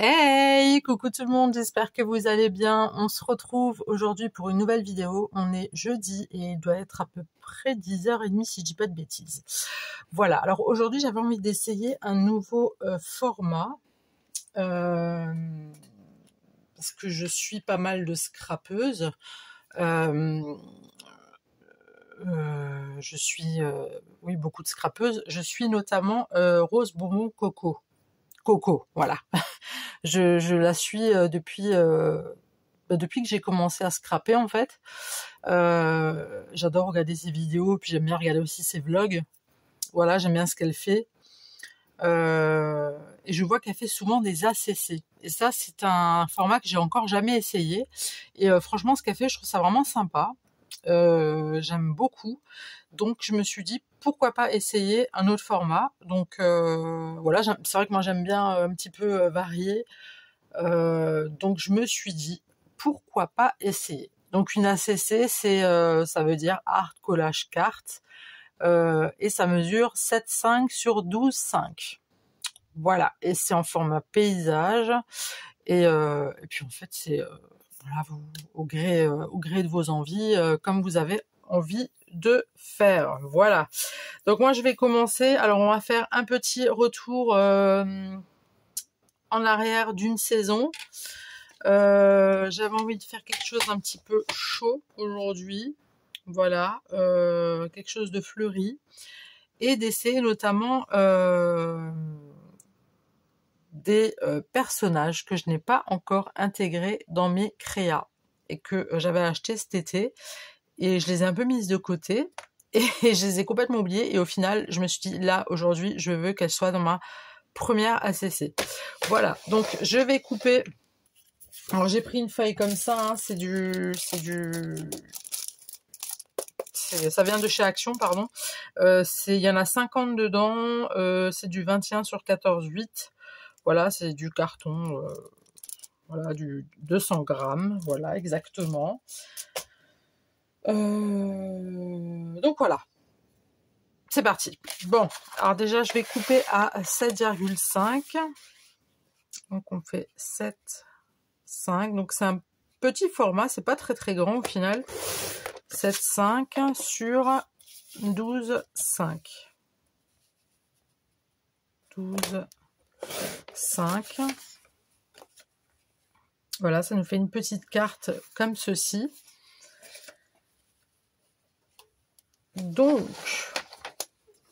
Hey, coucou tout le monde, j'espère que vous allez bien. On se retrouve aujourd'hui pour une nouvelle vidéo. On est jeudi et il doit être à peu près 10h30 si je dis pas de bêtises. Voilà, alors aujourd'hui j'avais envie d'essayer un nouveau format. Parce que je suis pas mal de scrapeuse. Je suis, oui, beaucoup de scrapeuses. Je suis notamment Rose Bonbon Coco. Coco, voilà. Je la suis depuis que j'ai commencé à scraper en fait. J'adore regarder ses vidéos, puis j'aime bien regarder aussi ses vlogs. Voilà, j'aime bien ce qu'elle fait. Et je vois qu'elle fait souvent des ACC. Et ça, c'est un format que j'ai encore jamais essayé. Et franchement, ce qu'elle fait, je trouve ça vraiment sympa. J'aime beaucoup. Donc, je me suis dit, pourquoi pas essayer un autre format. Donc, voilà, c'est vrai que moi, j'aime bien un petit peu varier. Donc, je me suis dit, pourquoi pas essayer. Donc, une ACC, ça veut dire Art Collage Carte. Et ça mesure 7,5 sur 12,5. Voilà, et c'est en format paysage. Et puis en fait, c'est voilà, au gré de vos envies, comme vous avez envie de faire. Voilà. Donc moi, je vais commencer. Alors, on va faire un petit retour en arrière d'une saison. J'avais envie de faire quelque chose d'un petit peu chaud aujourd'hui. Voilà, quelque chose de fleuri. Et d'essayer notamment des personnages que je n'ai pas encore intégrés dans mes créas et que j'avais acheté cet été et je les ai un peu mises de côté et je les ai complètement oubliés et au final je me suis dit là aujourd'hui je veux qu'elles soient dans ma première ACC. Voilà, donc je vais couper. Alors j'ai pris une feuille comme ça, hein, ça vient de chez Action, pardon. Il y en a 50 dedans, c'est du 21 sur 14,8. Voilà, c'est du carton, voilà, du 200 grammes, voilà, exactement. Donc voilà, c'est parti. Bon, alors déjà, je vais couper à 7,5. Donc on fait 7,5. Donc c'est un petit format, c'est pas très très grand au final. 7,5 sur 12,5. 12,5. Voilà, ça nous fait une petite carte comme ceci. Donc,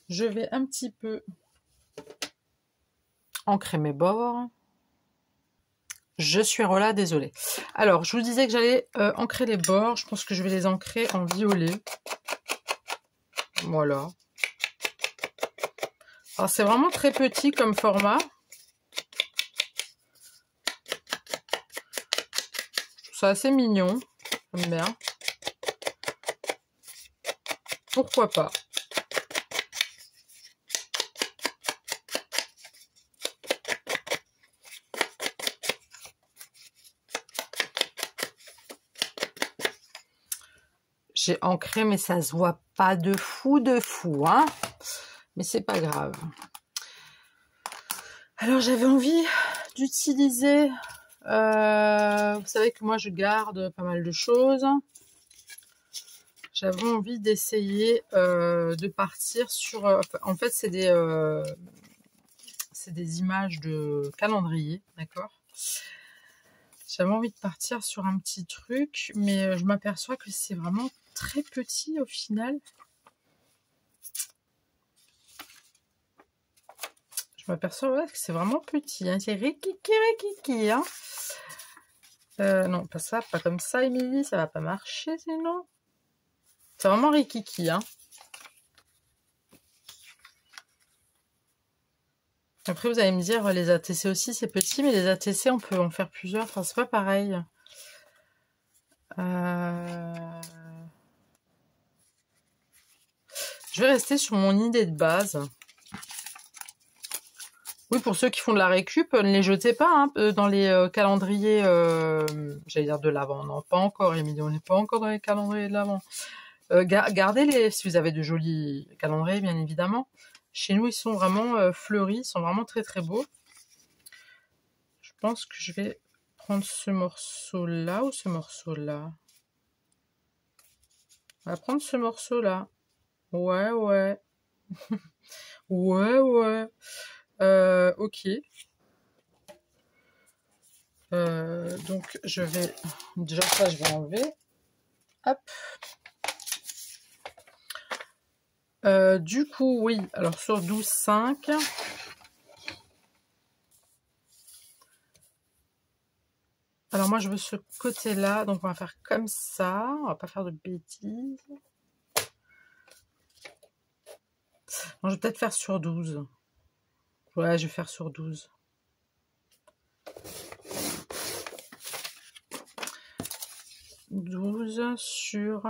je vais un petit peu ancrer mes bords. Je suis Rola, désolée. Alors, je vous disais que j'allais ancrer les bords. Je pense que je vais les ancrer en violet. Voilà. Alors, c'est vraiment très petit comme format. Je trouve ça assez mignon. J'aime bien. Pourquoi pas? J'ai ancré, mais ça se voit pas de fou, hein. Mais c'est pas grave. Alors, j'avais envie d'utiliser... vous savez que moi, je garde pas mal de choses. J'avais envie d'essayer de partir sur... en fait, c'est des images de calendrier, d'accord? J'avais envie de partir sur un petit truc, mais je m'aperçois que c'est vraiment très petit au final. Je m'aperçois ouais, que c'est vraiment petit. Hein. C'est rikiki, hein. Non, pas ça, pas comme ça, Émilie, ça va pas marcher sinon. C'est vraiment rikiki, hein. Après, vous allez me dire, les ATC aussi, c'est petit, mais les ATC, on peut en faire plusieurs. Enfin, c'est pas pareil. Je vais rester sur mon idée de base. Oui, pour ceux qui font de la récup, ne les jetez pas hein, dans les calendriers, j'allais dire de l'avant. Non, pas encore, Émilie, on n'est pas encore dans les calendriers de l'avant. Gardez-les si vous avez de jolis calendriers, bien évidemment. Chez nous, ils sont vraiment fleuris, ils sont vraiment très très beaux. Je pense que je vais prendre ce morceau-là ou ce morceau-là. On va prendre ce morceau-là. Ouais, ouais. Ouais, ouais. Ok. Donc, je vais... Déjà, ça, je vais enlever. Hop. Du coup, oui. Alors, sur 12,5... Alors, moi, je veux ce côté-là. Donc, on va faire comme ça. On va pas faire de bêtises. Non, je vais peut-être faire sur 12. Ouais, je vais faire sur 12. Sur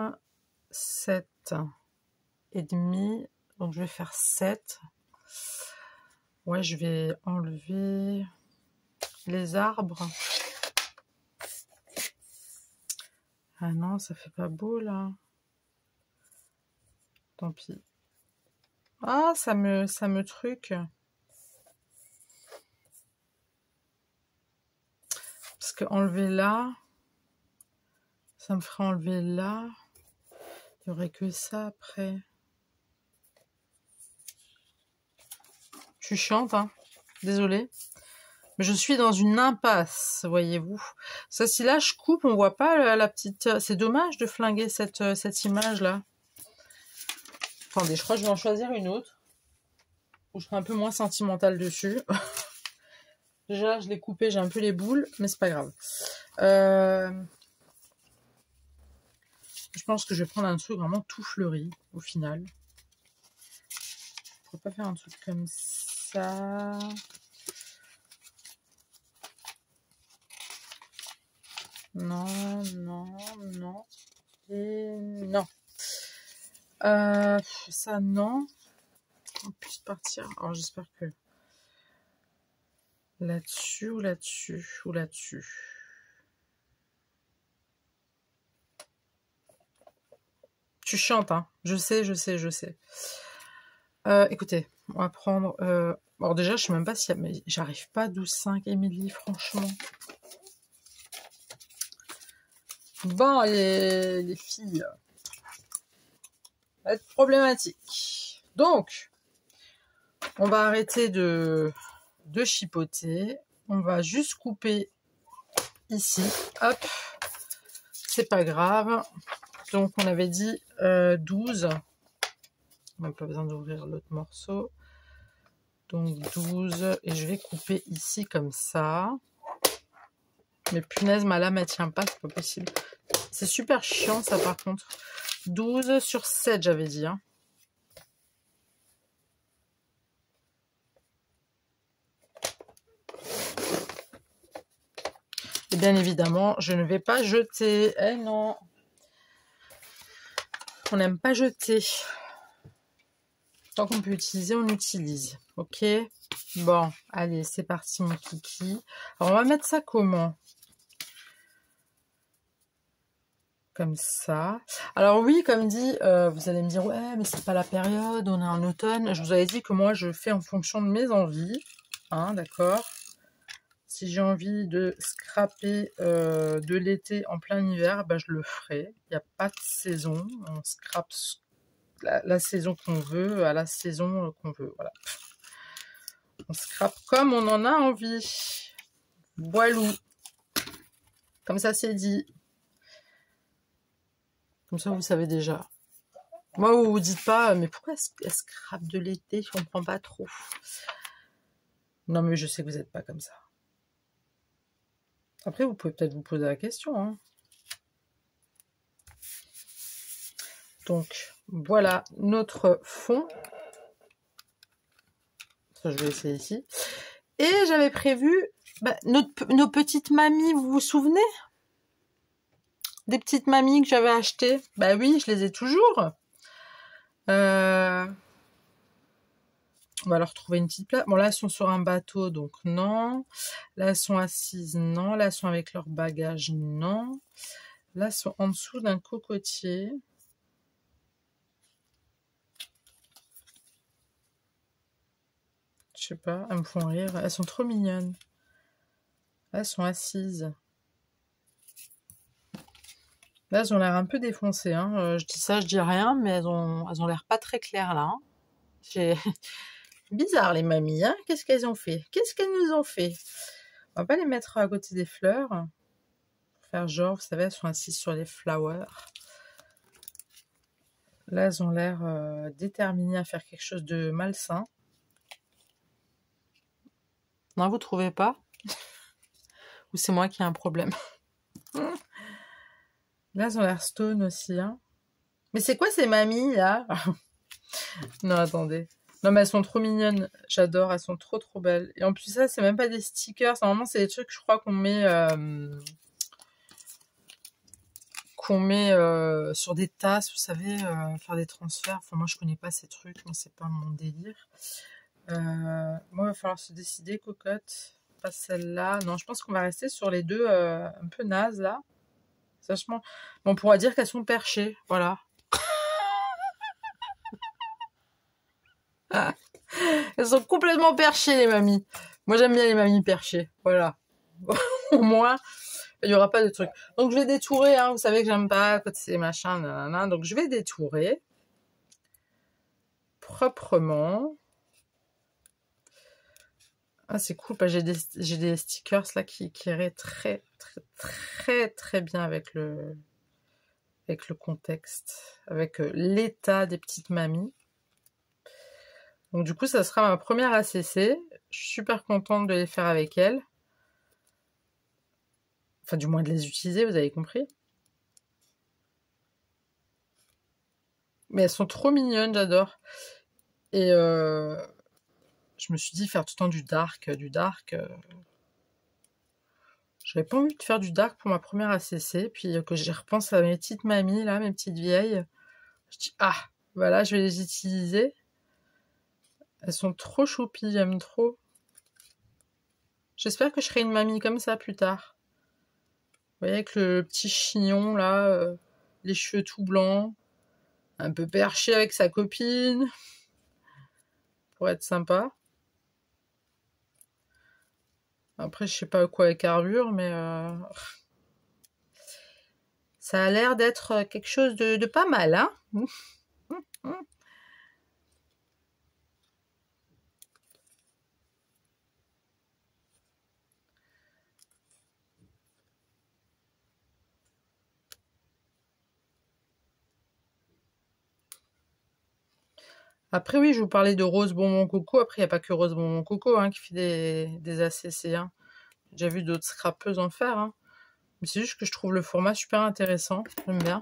7 et demi. Donc, je vais faire 7. Ouais, je vais enlever les arbres. Ah non, ça fait pas beau, là. Tant pis. Ah, ça me truc. Parce que enlever là, ça me ferait enlever là. Il n'y aurait que ça après. Je suis chiante, hein. Désolée. Mais je suis dans une impasse, voyez-vous. Ça, si là, je coupe, on voit pas la petite... C'est dommage de flinguer cette image-là. Attendez, je crois que je vais en choisir une autre. Où je serai un peu moins sentimentale dessus. Déjà, je l'ai coupé, j'ai un peu les boules, mais c'est pas grave. Je pense que je vais prendre un truc vraiment tout fleuri, au final. Je ne pourrais pas faire un truc comme ça. Non, non, non. Et non. Ça, non. On puisse partir. Alors, j'espère que... Là-dessus ou là-dessus ou là-dessus. Tu chantes, hein. Je sais. Écoutez, on va prendre... Alors déjà, je sais même pas si... Mais j'arrive pas à 12,5, Émilie, franchement. Bon, les filles... Ça va être problématique. Donc, on va arrêter de chipoter. On va juste couper ici. Hop. C'est pas grave. Donc, on avait dit 12. On n'a pas besoin d'ouvrir l'autre morceau. Donc, 12. Et je vais couper ici comme ça. Mais punaise, ma lame, elle tient pas. C'est pas possible. C'est super chiant, ça, par contre. 12 sur 7, j'avais dit. Hein. Et bien évidemment, je ne vais pas jeter. Eh non. On n'aime pas jeter. Tant qu'on peut utiliser, on utilise. Ok. Bon, allez, c'est parti, mon kiki. Alors, on va mettre ça comment? Comme ça. Alors oui, comme dit, vous allez me dire, ouais, mais c'est pas la période, on est en automne. Je vous avais dit que moi, je fais en fonction de mes envies. Hein, d'accord? Si j'ai envie de scraper de l'été en plein hiver, bah, je le ferai. Il n'y a pas de saison. On scrape la saison qu'on veut à la saison qu'on veut. Voilà. On scrape comme on en a envie. Voilou. Comme ça, c'est dit. Comme ça, vous savez déjà. Moi, vous vous dites pas, mais pourquoi elle scrape de l'été? Je comprends pas trop. Non, mais je sais que vous n'êtes pas comme ça. Après, vous pouvez peut-être vous poser la question. Hein. Donc, voilà notre fond. Ça, je vais essayer ici. Et j'avais prévu nos petites mamies, vous vous souvenez? Des petites mamies que j'avais achetées. Bah oui, je les ai toujours. On va leur trouver une petite place. Bon, là, elles sont sur un bateau, donc non. Là, elles sont assises, non. Là, elles sont avec leur bagage, non. Là, elles sont en dessous d'un cocotier. Je sais pas, elles me font rire. Elles sont trop mignonnes. Là, elles sont assises. Là, elles ont l'air un peu défoncées. Hein. Je dis ça, je dis rien, mais elles ont l'air pas très claires là. Hein. Bizarre les mamies. Hein. Qu'est-ce qu'elles ont fait? Qu'est-ce qu'elles nous ont fait? On va pas les mettre à côté des fleurs. Faire genre, vous savez, elles sont assises sur les flowers. Là, elles ont l'air déterminées à faire quelque chose de malsain. Non, vous trouvez pas? Ou c'est moi qui ai un problème? Là, elles ont l'air stone aussi. Hein. Mais c'est quoi ces mamies, là? Non, attendez. Non, mais elles sont trop mignonnes. J'adore. Elles sont trop, trop belles. Et en plus, ça, c'est même pas des stickers. Normalement, c'est des trucs, je crois, qu'on met... sur des tasses, vous savez, faire des transferts. Enfin, moi, je connais pas ces trucs. Moi, c'est pas mon délire. Moi, il va falloir se décider, cocotte. Pas celle-là. Non, je pense qu'on va rester sur les deux un peu nazes, là. Vachement. On pourra dire qu'elles sont perchées. Voilà. Elles sont complètement perchées, les mamies. Moi, j'aime bien les mamies perchées. Voilà. Au moins, il n'y aura pas de trucs. Donc, je vais détourer. Hein. Vous savez que j'aime pas quand c'est machin. Nanana. Donc, je vais détourer. Proprement. Ah, c'est cool. J'ai des stickers là qui iraient très, très, très, très bien avec le contexte. Avec l'état des petites mamies. Donc du coup, ça sera ma première ACC. Je suis super contente de les faire avec elles. Enfin, du moins de les utiliser, vous avez compris. Mais elles sont trop mignonnes, j'adore. Et je me suis dit faire tout le temps du dark. J'avais pas envie de faire du dark pour ma première ACC. Puis que j'y repense à mes petites mamies, là, mes petites vieilles. Je dis, ah, voilà, je vais les utiliser. Elles sont trop choupies, j'aime trop. J'espère que je serai une mamie comme ça plus tard. Vous voyez, avec le petit chignon, là, les cheveux tout blancs, un peu perché avec sa copine, pour être sympa. Après, je sais pas quoi elle carbure, mais ça a l'air d'être quelque chose de pas mal, hein. Après, oui, je vous parlais de Rose Bonbon Coco. Après, il n'y a pas que Rose Bonbon Coco hein, qui fait des ACC. Hein. J'ai déjà vu d'autres scrapeuses en faire. Hein. Mais c'est juste que je trouve le format super intéressant. J'aime bien.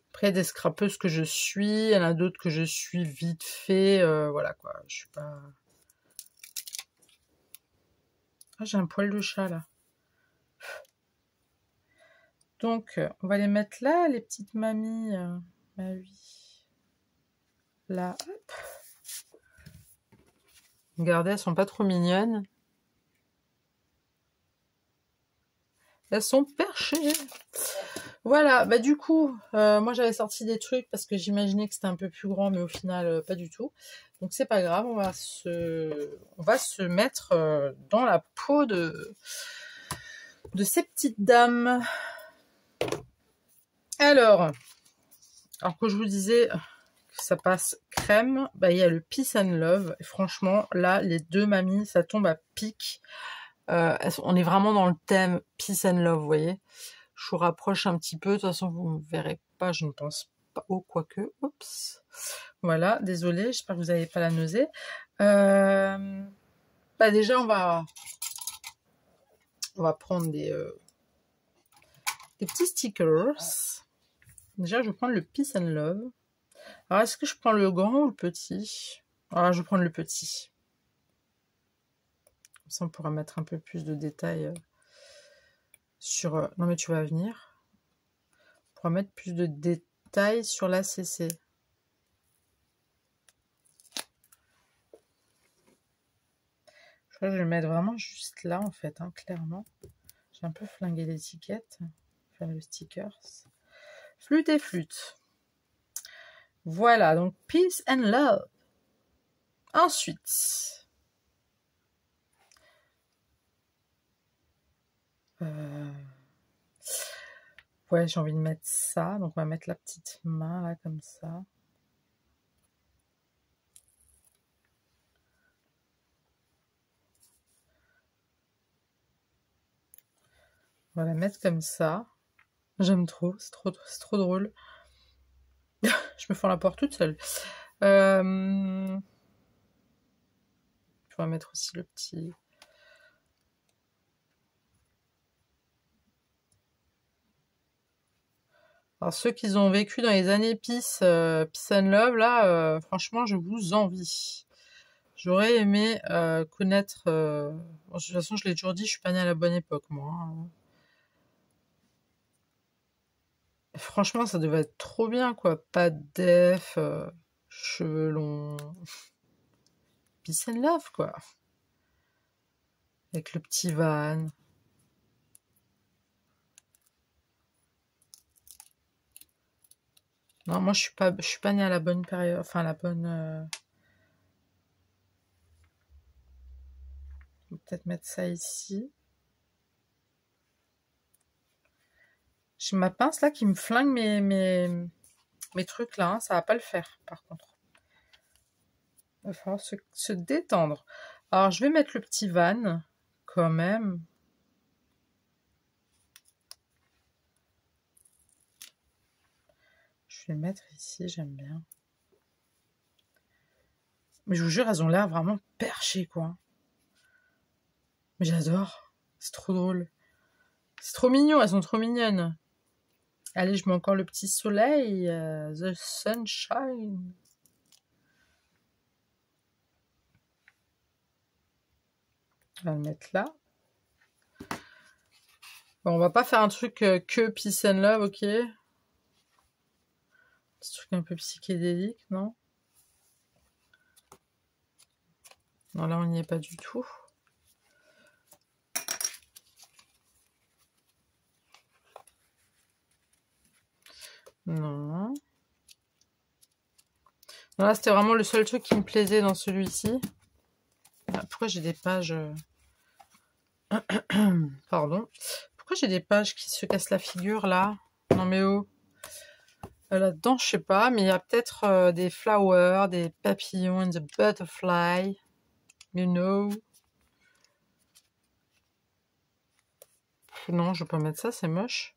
Après, il y a des scrapeuses que je suis. Il y en a d'autres que je suis vite fait. Voilà quoi. Je suis pas... Ah, j'ai un poil de chat là. Donc, on va les mettre là, les petites mamies. Bah oui. Là, hop. Regardez, elles sont pas trop mignonnes. Elles sont perchées. Voilà, bah du coup, moi j'avais sorti des trucs parce que j'imaginais que c'était un peu plus grand, mais au final, pas du tout. Donc c'est pas grave, on va se mettre dans la peau de ces petites dames. Alors que je vous disais que ça passe crème, bah il y a le Peace and Love. Et franchement, là, les deux mamies, ça tombe à pic. On est vraiment dans le thème Peace and Love, vous voyez. Je vous rapproche un petit peu. De toute façon, vous ne verrez pas, je ne pense pas. Oh, quoique. Oups. Voilà, désolée, j'espère que vous n'avez pas la nausée. Bah déjà, on va prendre des petits stickers. Déjà, je vais prendre le Peace and Love. Alors, est-ce que je prends le grand ou le petit? Alors, je vais prendre le petit. Comme ça, on pourra mettre un peu plus de détails sur... Non, mais tu vas venir. On pourra mettre plus de détails sur l'ACC. Je crois que je vais le mettre vraiment juste là, en fait, hein, clairement. J'ai un peu flingué l'étiquette. Enfin, le stickers. Flûte et flûte. Voilà, donc Peace and Love. Ensuite, Ouais, j'ai envie de mettre ça. Donc, on va mettre la petite main, là, comme ça. On va la mettre comme ça. J'aime trop, c'est trop drôle. Je me fends la porte toute seule. Je vais mettre aussi le petit... Alors, ceux qui ont vécu dans les années Peace and Love, là, franchement, je vous envie. J'aurais aimé connaître... Bon, de toute façon, je l'ai toujours dit, je suis pas née à la bonne époque, moi. Hein. Franchement, ça devait être trop bien, quoi. Pas de def, cheveux longs... Peace and Love, quoi. Avec le petit van. Non, moi, je suis pas née à la bonne période. Enfin, à la bonne... On va peut-être mettre ça ici. J'ai ma pince là qui me flingue mes trucs là. Hein. Ça va pas le faire par contre. Il va falloir se détendre. Alors je vais mettre le petit van quand même. Je vais le mettre ici, j'aime bien. Mais je vous jure, elles ont l'air vraiment perchées quoi. Mais j'adore. C'est trop drôle. C'est trop mignon, elles sont trop mignonnes. Allez, je mets encore le petit soleil. The sunshine. On va le mettre là. Bon, on va pas faire un truc que Peace and Love, ok? Petit truc un peu psychédélique, non? Non, là, on n'y est pas du tout. Non. Non, là, c'était vraiment le seul truc qui me plaisait dans celui-ci. Ah, pourquoi j'ai des pages... Pardon. Pourquoi j'ai des pages qui se cassent la figure, là? Non, mais oh. Là-dedans, je sais pas, mais il y a peut-être des flowers, des papillons, and the butterfly. You know. Non, je vais pas mettre ça, c'est moche.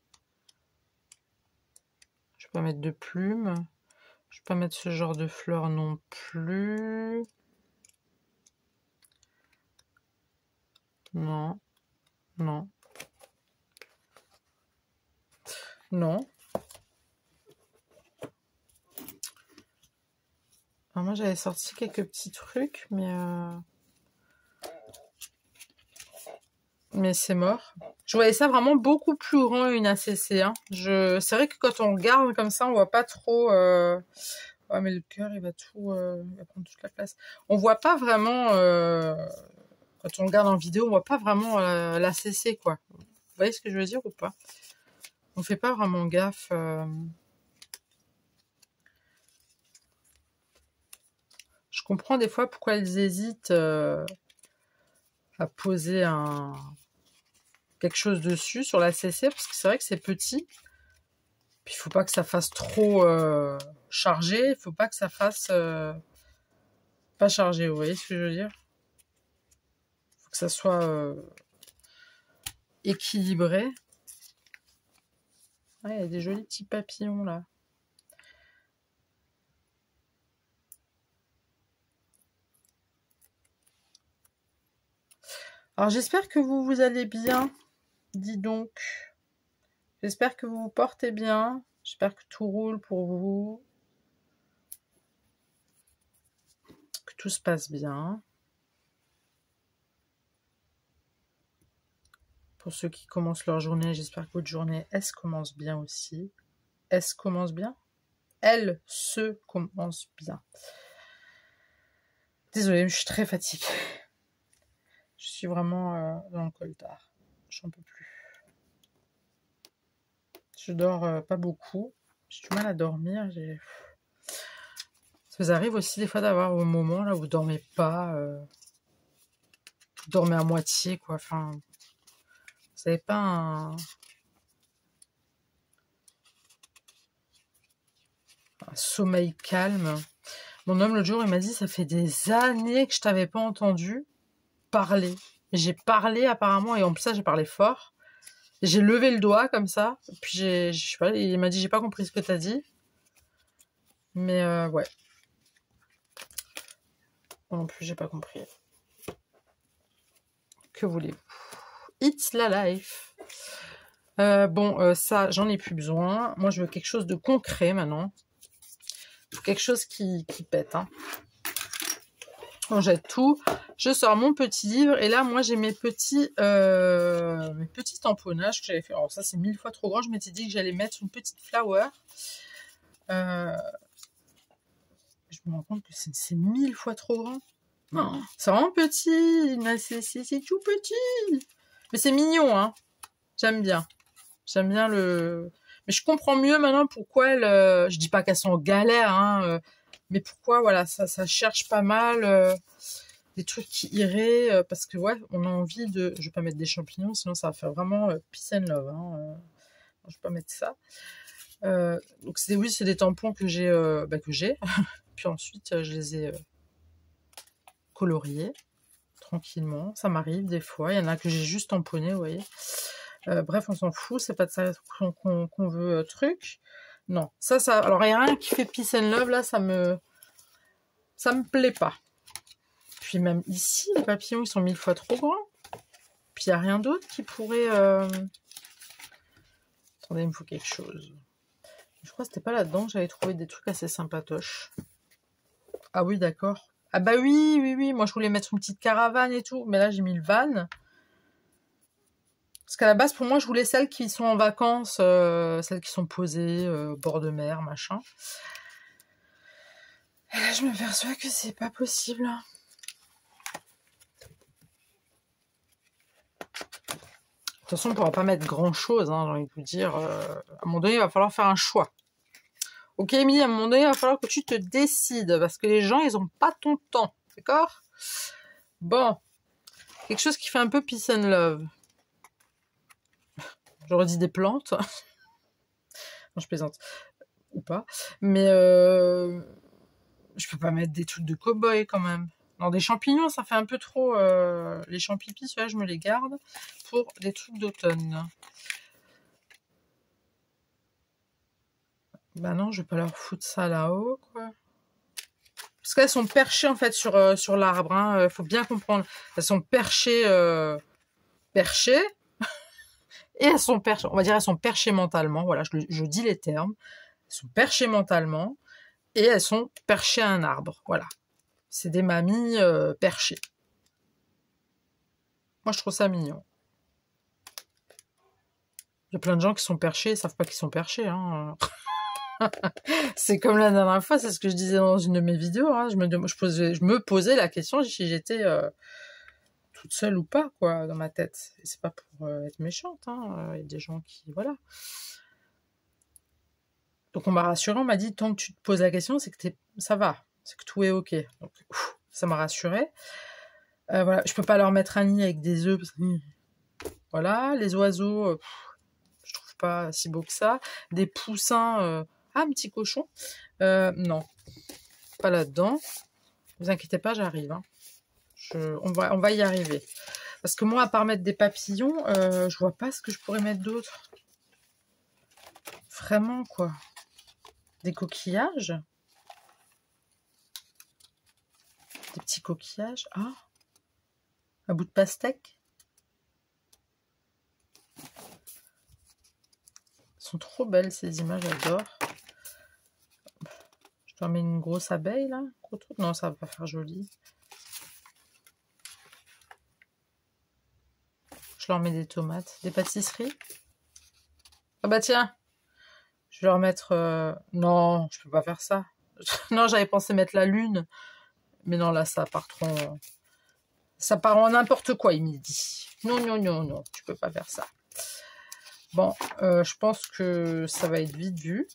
Je vais pas mettre de plumes. Je vais pas mettre ce genre de fleurs non plus. Non. Non. Non. Alors moi, j'avais sorti quelques petits trucs, mais c'est mort. Je voyais ça vraiment beaucoup plus grand, une ACC. Hein. C'est vrai que quand on regarde comme ça, on voit pas trop... Ouais, mais le cœur, il va prendre toute la place. On voit pas vraiment... Quand on regarde en vidéo, on voit pas vraiment l'ACC, quoi. Vous voyez ce que je veux dire ou pas? On fait pas vraiment gaffe... Je comprends des fois pourquoi elles hésitent à poser quelque chose dessus sur la CC, parce que c'est vrai que c'est petit. Puis il faut pas que ça fasse trop chargé, il faut pas que ça fasse pas chargé, vous voyez ce que je veux dire? Il faut que ça soit équilibré. Ouais, il y a des jolis petits papillons là. Alors j'espère que vous allez bien, dis donc. J'espère que vous vous portez bien. J'espère que tout roule pour vous. Que tout se passe bien. Pour ceux qui commencent leur journée, j'espère que votre journée, elle se commence bien aussi. Elle se commence bien? Elle se commence bien. Désolée, je suis très fatiguée. Je suis vraiment dans le coltard. J'en peux plus. Je dors pas beaucoup. J'ai du mal à dormir. Ça vous arrive aussi des fois d'avoir un moment là où vous dormez pas. Vous dormez à moitié, quoi. Enfin, vous n'avez pas Un sommeil calme. Mon homme, l'autre jour, il m'a dit, ça fait des années que je t'avais pas entendu parler. J'ai parlé apparemment, et en plus ça, j'ai parlé fort. J'ai levé le doigt comme ça, puis je sais pas, il m'a dit, j'ai pas compris ce que t'as dit. Mais ouais. Moi non plus, j'ai pas compris. Que voulez-vous? It's la life. Bon, ça, j'en ai plus besoin. Moi, je veux quelque chose de concret maintenant. Quelque chose qui pète. Hein. On jette tout. Je sors mon petit livre. Et là, moi, j'ai mes petits tamponnages que j'avais fait. Alors ça, c'est 1000 fois trop grand. Je m'étais dit que j'allais mettre une petite flower. Je me rends compte que c'est 1000 fois trop grand. Oh, c'est vraiment petit. C'est tout petit. Mais c'est mignon, hein. J'aime bien. J'aime bien le... Mais je comprends mieux maintenant pourquoi elles... je dis pas qu'elles sont en galère, hein, mais pourquoi, voilà, ça cherche pas mal des trucs qui iraient, parce que, ouais, on a envie de... Je vais pas mettre des champignons, sinon ça va faire vraiment peace and love, hein. Je vais pas mettre ça. Donc, oui, c'est des tampons que j'ai, puis ensuite, je les ai coloriés, tranquillement. Ça m'arrive des fois. Il y en a que j'ai juste tamponnés, vous voyez. Bref, on s'en fout, c'est pas de ça qu'on veut truc. Non, ça, alors il y a rien qui fait peace and love, là, ça me plaît pas. Puis même ici, les papillons, ils sont 1000 fois trop grands. Puis il n'y a rien d'autre qui pourrait... Attendez, il me faut quelque chose. Je crois que c'était pas là-dedans que j'avais trouvé des trucs assez sympatoches. Ah oui, d'accord. Ah bah oui, moi je voulais mettre une petite caravane et tout, mais là j'ai mis le van. Parce qu'à la base, pour moi, je voulais celles qui sont en vacances, celles qui sont posées, bord de mer, machin. Et là, je me perçois que c'est pas possible. De toute façon, on pourra pas mettre grand-chose, hein, j'ai envie de vous dire. À un moment donné, il va falloir faire un choix. Ok, Émilie, à un moment donné, il va falloir que tu te décides, parce que les gens, ils ont pas ton temps, d'accord? Bon, quelque chose qui fait un peu peace and love. J'aurais dit des plantes. Non, je plaisante. Ou pas. Mais je peux pas mettre des trucs de cow-boy quand même. Non, des champignons, ça fait un peu trop... Les champipis, ceux-là, je me les garde pour des trucs d'automne. Bah non, je vais pas leur foutre ça là-haut, quoi. Parce qu'elles sont perchées, en fait, sur l'arbre. Hein. Faut bien comprendre. Elles sont perchées... perchées. Et elles sont perchées... On va dire elles sont perchées mentalement. Voilà, je dis les termes. Elles sont perchées mentalement. Et elles sont perchées à un arbre. Voilà. C'est des mamies perchées. Moi, je trouve ça mignon. Il y a plein de gens qui sont perchés, ils savent pas qu'ils sont perchés. Hein. C'est comme la dernière fois, c'est ce que je disais dans une de mes vidéos. Hein. Je me posais la question si j'étais toute seule ou pas, quoi, dans ma tête. Et c'est pas pour être méchante. Hein. Il y a des gens qui... Voilà. Donc on m'a rassuré, on m'a dit, tant que tu te poses la question, c'est que ça va. C'est que tout est ok. Donc, ça m'a rassuré. Voilà, je peux pas leur mettre un nid avec des œufs. Parce que... Voilà, les oiseaux, je trouve pas si beau que ça. Des poussins, un petit cochon. Non, pas là-dedans. Vous inquiétez pas, j'arrive. Hein. On va y arriver. Parce que moi, à part mettre des papillons, je vois pas ce que je pourrais mettre d'autre. Vraiment, quoi. Des coquillages. Des petits coquillages. Ah, un bout de pastèque. Elles sont trop belles, ces images, j'adore. Je leur mets une grosse abeille, là. Gros truc. Non, ça va pas faire joli. Je leur mets des tomates. Des pâtisseries. Ah bah tiens. Je vais leur mettre... Non, je peux pas faire ça. Non, j'avais pensé mettre la lune. Mais non, là, ça part trop... Ça part en n'importe quoi, il me dit. Non, tu peux pas faire ça. Bon, je pense que ça va être vite vu.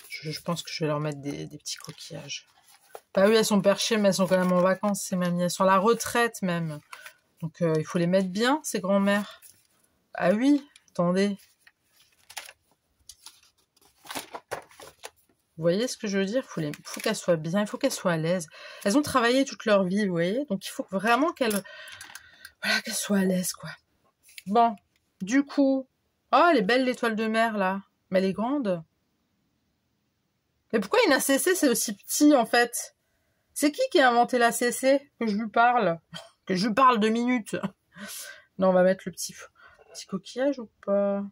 Je pense que je vais leur mettre des petits coquillages. Bah oui, elles sont perchées, mais elles sont quand même en vacances, ces mamies. Elles sont à la retraite, même. Donc, il faut les mettre bien, ces grands-mères. Ah oui, attendez. Vous voyez ce que je veux dire? Faut qu'elles soient bien, il faut qu'elles soient à l'aise. Elles ont travaillé toute leur vie, vous voyez? Donc il faut vraiment qu'elles soient à l'aise, quoi. Bon, du coup... Oh, elle est belle l'étoile de mer, là. Mais elle est grande. Mais pourquoi une ACC, c'est aussi petit, en fait? C'est qui a inventé l'ACC? Que je lui parle? Que je lui parle 2 minutes. Non, on va mettre le petit coquillage ou pas?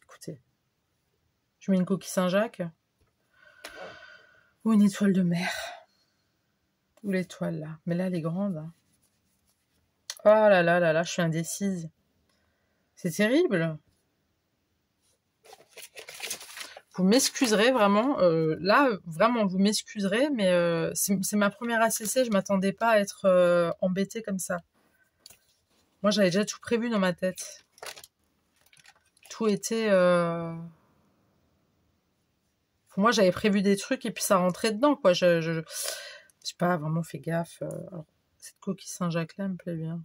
Écoutez, je mets une coquille Saint-Jacques. Ou une étoile de mer. Ou l'étoile, là. Mais là, elle est grande. Oh là là là là, je suis indécise. C'est terrible. Vous m'excuserez vraiment. Là, vraiment, vous m'excuserez, mais c'est ma première ACC. Je m'attendais pas à être embêtée comme ça. Moi, j'avais déjà tout prévu dans ma tête. Tout était... Moi, j'avais prévu des trucs et puis ça rentrait dedans, quoi. Je sais pas, vraiment fait gaffe. Alors, cette coquille Saint-Jacques là me plaît bien.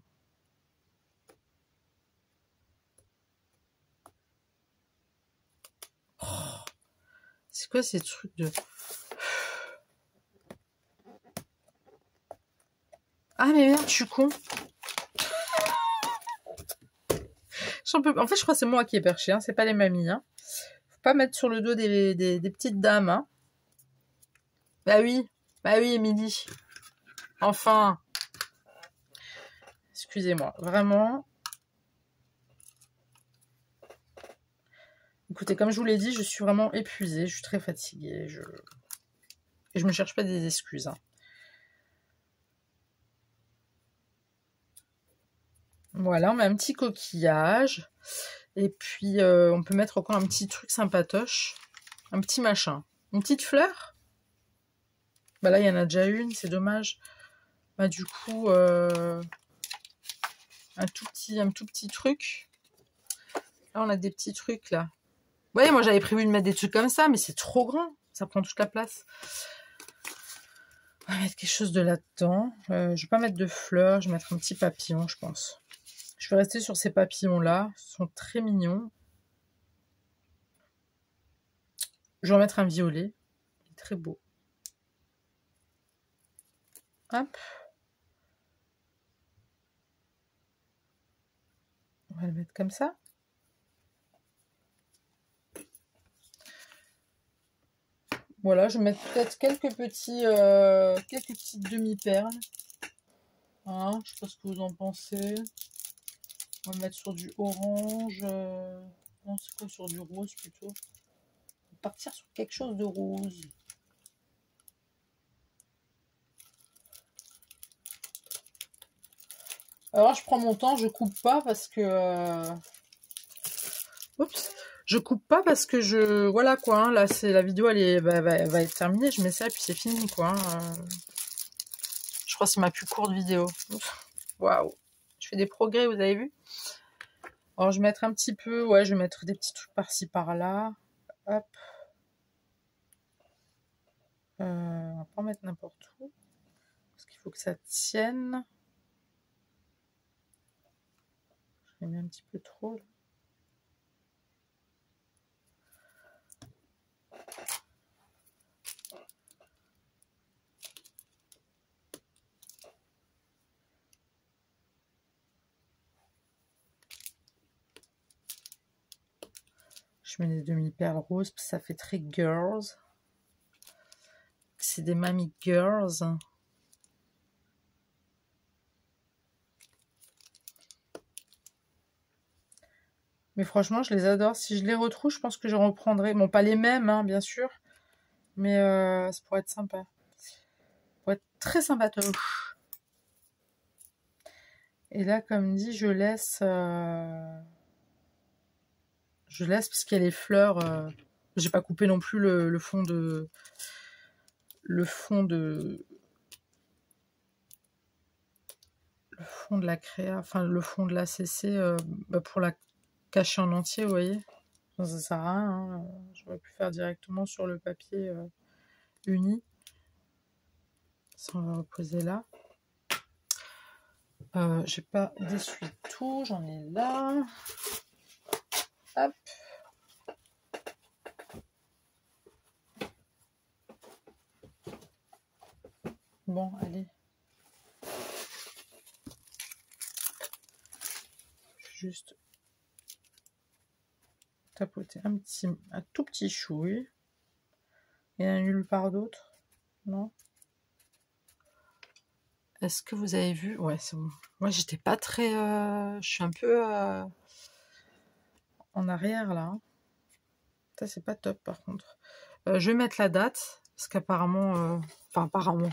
Oh, c'est quoi ces trucs de... Ah mais merde, je suis con. En fait, je crois que c'est moi qui ai perché, hein. C'est pas les mamies. Hein. Faut pas mettre sur le dos des petites dames. Hein. Bah oui, Émilie. Enfin. Excusez-moi, vraiment. Écoutez, comme je vous l'ai dit, je suis vraiment épuisée, je suis très fatiguée. Et je me cherche pas des excuses. Hein. Voilà, on met un petit coquillage. Et puis, on peut mettre encore un petit truc sympatoche. Un petit machin. Une petite fleur. Bah là, il y en a déjà une, c'est dommage. Bah du coup, un tout petit truc. Là, on a des petits trucs, là. Vous voyez, moi, j'avais prévu de mettre des trucs comme ça, mais c'est trop grand. Ça prend toute la place. On va mettre quelque chose de là-dedans. Je vais pas mettre de fleurs, je vais mettre un petit papillon, je pense. Je vais rester sur ces papillons-là. Ils sont très mignons. Je vais en mettre un violet. Il est très beau. Hop. On va le mettre comme ça. Voilà, je vais mettre peut-être quelques petites demi-perles. Hein, je sais pas ce que vous en pensez. On va mettre sur du orange. Non, c'est quoi, sur du rose plutôt. On va partir sur quelque chose de rose. Alors je prends mon temps, je coupe pas parce que... Oups. Je coupe pas parce que je... Voilà quoi, hein, là c'est la vidéo, elle va être terminée. Je mets ça et puis c'est fini quoi. Hein. Je crois que c'est ma plus courte vidéo. Waouh. Je fais des progrès, vous avez vu? Alors je vais mettre un petit peu... Ouais, je vais mettre des petits trucs par-ci par-là. Hop. On va pas en mettre n'importe où. Parce qu'il faut que ça tienne. J'ai mis un petit peu trop. Là. Je mets des demi-perles roses, ça fait très girls. C'est des mamie girls. Mais franchement, je les adore. Si je les retrouve, je pense que je reprendrai. Bon, pas les mêmes, hein, bien sûr. Mais ça pourrait être sympa. Ça pourrait être très sympatoche. Et là, comme dit, je laisse... Je laisse parce qu'il y a les fleurs. J'ai pas coupé non plus le fond de... Le fond de la créa, enfin le fond de la CC pour la cacher en entier, vous voyez. Ça sert à rien, hein. J'aurais pu faire directement sur le papier uni. Ça, on va reposer là. J'ai pas d'essuie-tout, j'en ai là. Hop. Bon, allez. Juste tapoter un tout petit chouille. Il y en a nulle part d'autre, non? Est-ce que vous avez vu? Ouais, c'est bon. Moi, j'étais pas très... je suis un peu en arrière, là. Ça, c'est pas top, par contre. Je vais mettre la date, parce qu'apparemment... Enfin, apparemment...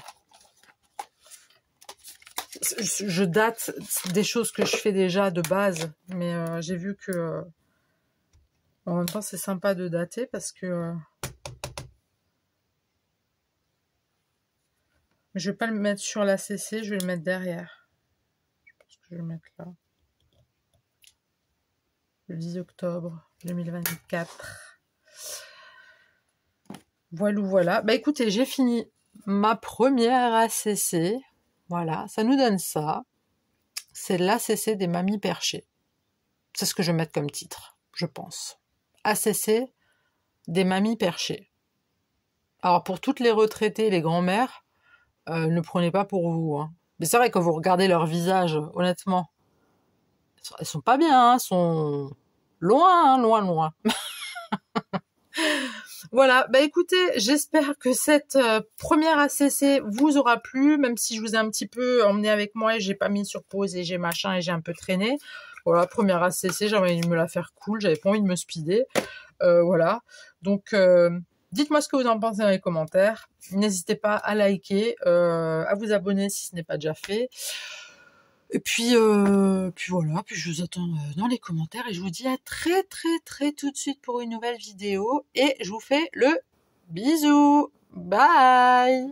Je date des choses que je fais déjà de base, mais j'ai vu que... en même temps, c'est sympa de dater, parce que... je vais pas le mettre sur la CC, je vais le mettre derrière. Je pense que je vais le mettre là. Le 10 octobre 2024. Voilà. Bah écoutez, j'ai fini ma première ACC. Voilà, ça nous donne ça. C'est l'ACC des mamies perchées. C'est ce que je vais mettre comme titre, je pense. ACC des mamies perchées. Alors pour toutes les retraitées, les grands-mères, ne prenez pas pour vous. Hein. Mais c'est vrai que vous regardez leur visage, honnêtement, elles sont pas bien, hein, elles sont loin, hein, loin. Voilà, bah écoutez, j'espère que cette première ACC vous aura plu, même si je vous ai un petit peu emmené avec moi et j'ai pas mis sur pause et j'ai machin et j'ai un peu traîné. Voilà, première ACC, j'avais envie de me la faire cool, j'avais pas envie de me speeder. Voilà, donc dites-moi ce que vous en pensez dans les commentaires. N'hésitez pas à liker, à vous abonner si ce n'est pas déjà fait. Et puis voilà, puis je vous attends dans les commentaires et je vous dis à très tout de suite pour une nouvelle vidéo et je vous fais le bisou. Bye!